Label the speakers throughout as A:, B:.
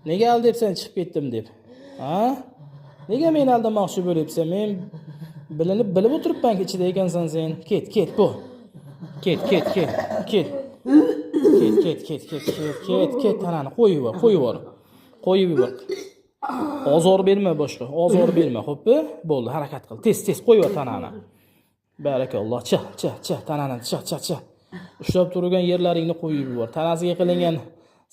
A: Nega aldayapsan chiqib ketdim deb? Ha? Nega meni aldamoqchi bo'lyapsan? Men bilib o'tiribman ichida ekansan sen. Ket bu. Ket. Ket tanani qo'yib yubor. Ozor berma boshqa. Ozor berma, xo'pmi? Bo'ldi, harakat qil. Tez qo'yib tanani. Barakalloh. Cha, tanani cha. Ushlab turgan yerlaringni qo'yib yubor. Tanasiga qilingan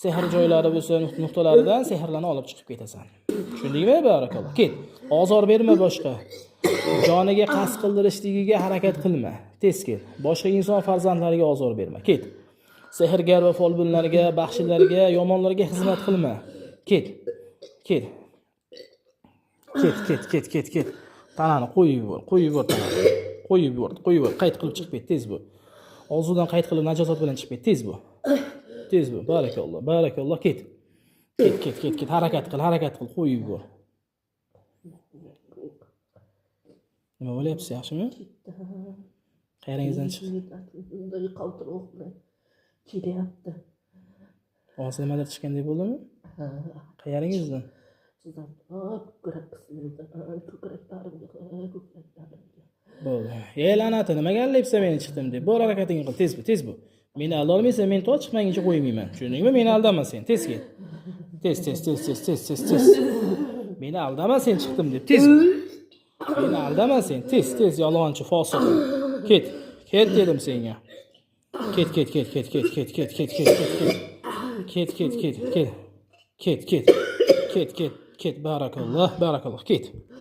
A: sehr joylari bo'lsa, nuqtalaridan sehrlarni olib chiqib ketasan. Tushundingmi? Barakalloh. Ket. Ozor berma boshqa. Joniga qasd qildirishligiga harakat qilma. Tez ket. Boshqa inson farzandlariga ozor berma. Ket. Sehrgar va folbinlarga, baxshillarga, yomonlarga xizmat qilma. Ket. Tanani qo'yib yubor tanani. Qo'yib yubor. Qayt qilib chiqib ket, tez bu. Og'zidan qayt qilib najosat bilan chiqib ket, tez bu. Barakalloh, ket. Harakat qil, qo'yib yubor. Nima bo'lyapsiz, yaxshimi? Qayeringizdan chiqdi?
B: Bunday qaltiroq bilan kelyapti.
A: Og'ziga nimadir tushgandek bo'ldimi?
B: Ha.
A: Qayeringizdan?
B: Sizdan ko'kraklarimga.
A: Bo'ldi. La'nati nimaga allayapsan meni chiqdim deb. Bor harakatingni qil, tez bu. Meni aldolmaysan, men to chiqmaguncha qo'ymayman. Tushundingmi? Meni aldama sen, tez ket. Tez. Meni aldama sen chiqdim deb, tez. Meni aldama sen, tez, yolg'onchi, fosiq. Ket dedim senga. Ket. Barakalloh, ket.